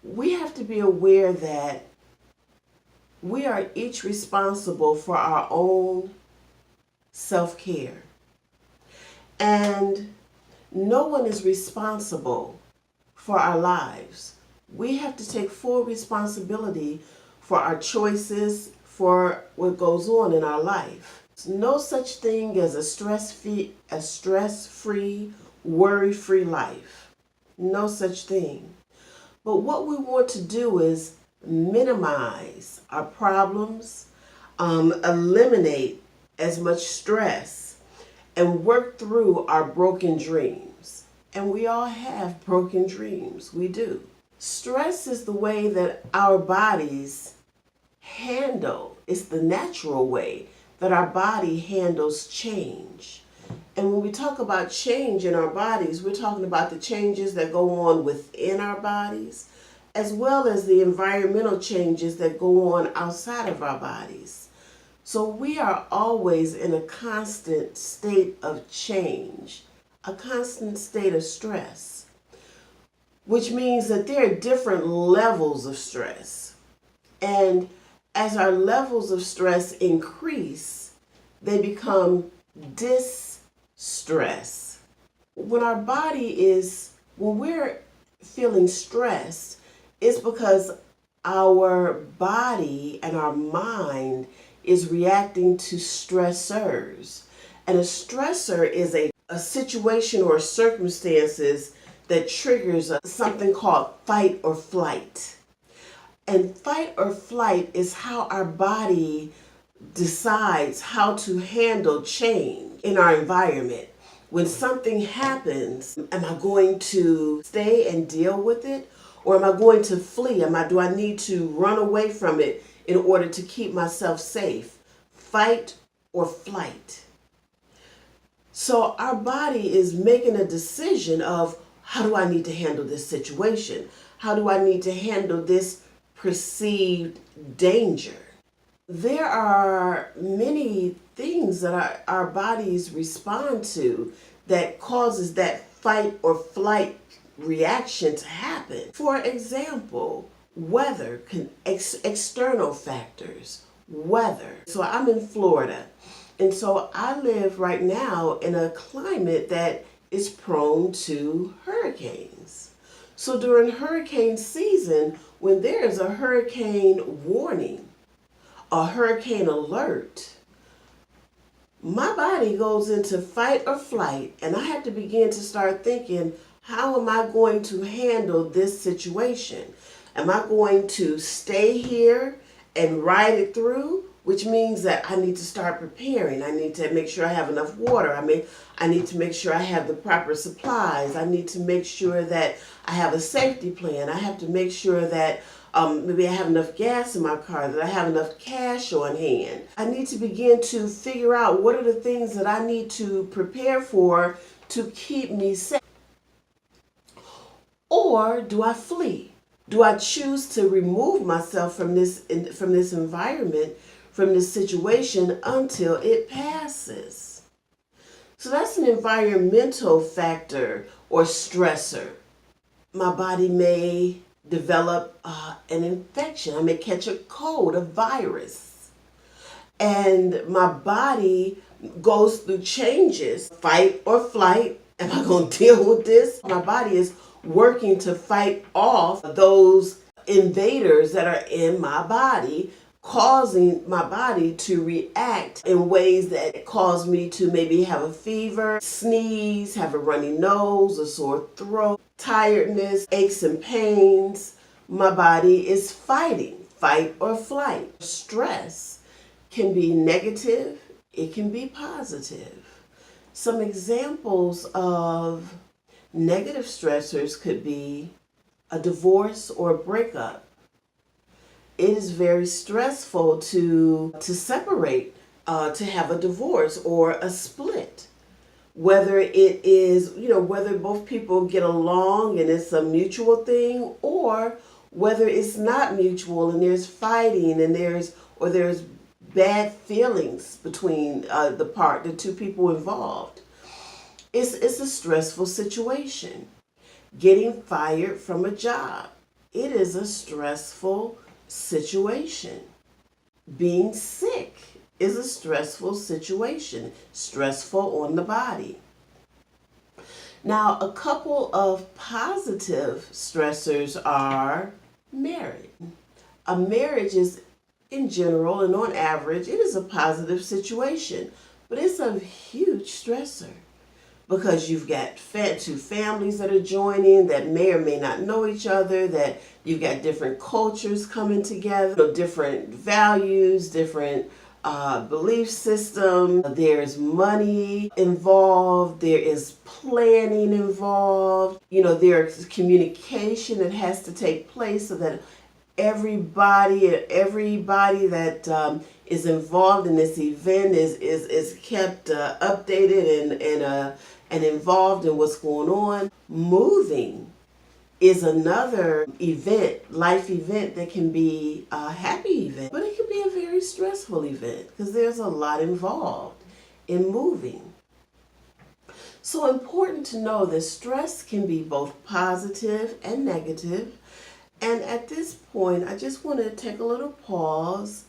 we have to be aware that we are each responsible for our own self-care. And no one is responsible for our lives. We have to take full responsibility for our choices, for what goes on in our life. No such thing as a stress-free, worry-free life. No such thing. But what we want to do is minimize our problems, eliminate as much stress, and work through our broken dreams. And we all have broken dreams. We do. Stress is the way that our bodies handle, it's the natural way that our body handles change. And when we talk about change in our bodies, we're talking about the changes that go on within our bodies, as well as the environmental changes that go on outside of our bodies. So we are always in a constant state of change, a constant state of stress, which means that there are different levels of stress. And as our levels of stress increase, they become distress. When we're feeling stressed, it's because our body and our mind is reacting to stressors. And a stressor is a situation or circumstances that triggers something called fight or flight. And fight or flight is how our body decides how to handle change in our environment. When something happens, am I going to stay and deal with it? Or am I going to flee? Do I need to run away from it in order to keep myself safe? Fight or flight. So our body is making a decision of, how do I need to handle this situation? How do I need to handle this perceived danger? There are many things that our bodies respond to that causes that fight or flight reaction to happen. For example, weather, external factors, weather. So I'm in Florida, and so I live right now in a climate that is prone to hurricanes. So during hurricane season, when there is a hurricane warning, a hurricane alert, my body goes into fight or flight, and I have to begin to start thinking, how am I going to handle this situation? Am I going to stay here and ride it through? Which means that I need to start preparing. I need to make sure I have enough water. I need to make sure I have the proper supplies. I need to make sure that I have a safety plan. I have to make sure that maybe I have enough gas in my car, that I have enough cash on hand. I need to begin to figure out what are the things that I need to prepare for to keep me safe. Or do I flee? Do I choose to remove myself from this environment, from this situation until it passes? So that's an environmental factor or stressor. My body may develop an infection. I may catch a cold, a virus. And my body goes through changes, fight or flight. Am I going to deal with this? My body is working to fight off those invaders that are in my body, causing my body to react in ways that cause me to maybe have a fever, sneeze, have a runny nose, a sore throat, tiredness, aches and pains. My body is fighting, fight or flight. Stress can be negative, it can be positive. Some examples of negative stressors could be a divorce or a breakup. It is very stressful to separate, to have a divorce or a split. Whether it is, whether both people get along and it's a mutual thing, or whether it's not mutual and there's fighting and there's bad feelings between the two people involved. It's a stressful situation. Getting fired from a job. it is a stressful situation. Being sick is a stressful situation, stressful on the body. Now, a couple of positive stressors are marriage. A marriage is, in general and on average, it is a positive situation, but it's a huge stressor because you've got two families that are joining that may or may not know each other, that you've got different cultures coming together, different values, different belief system. There's money involved. There is planning involved. There's communication that has to take place so that everybody that is involved in this event is kept updated and involved in what's going on. Moving is another life event that can be a happy event, but it can be a very stressful event because there's a lot involved in moving. So important to know that stress can be both positive and negative. And at this point, I just want to take a little pause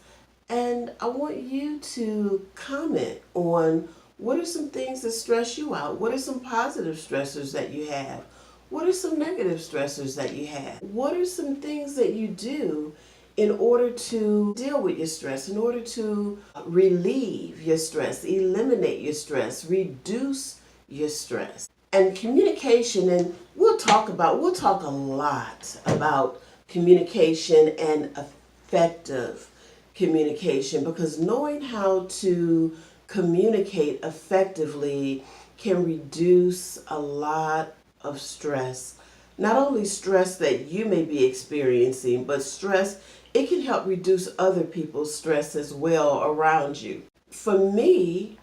and I want you to comment on what are some things that stress you out? What are some positive stressors that you have? What are some negative stressors that you have? What are some things that you do in order to deal with your stress, in order to relieve your stress, eliminate your stress, reduce your stress? And communication, and we'll talk a lot about communication and effective communication, because knowing how to communicate effectively can reduce a lot of stress. Not only stress that you may be experiencing, but stress, it can help reduce other people's stress as well around you. For me,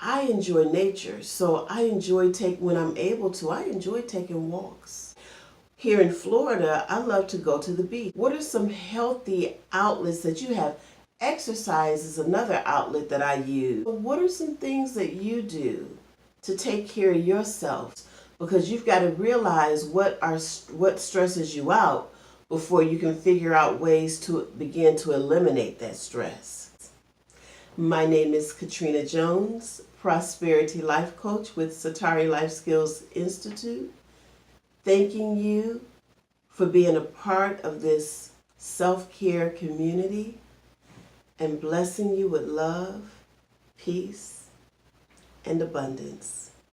I enjoy nature, so when I'm able to, I enjoy taking walks. Here in Florida, I love to go to the beach. What are some healthy outlets that you have? Exercise is another outlet that I use. What are some things that you do to take care of yourself? Because you've got to realize what stresses you out before you can figure out ways to begin to eliminate that stress. My name is Katrina Jones, Prosperity Life Coach with Satari Life Skills Institute. Thanking you for being a part of this self-care community and blessing you with love, peace, and abundance.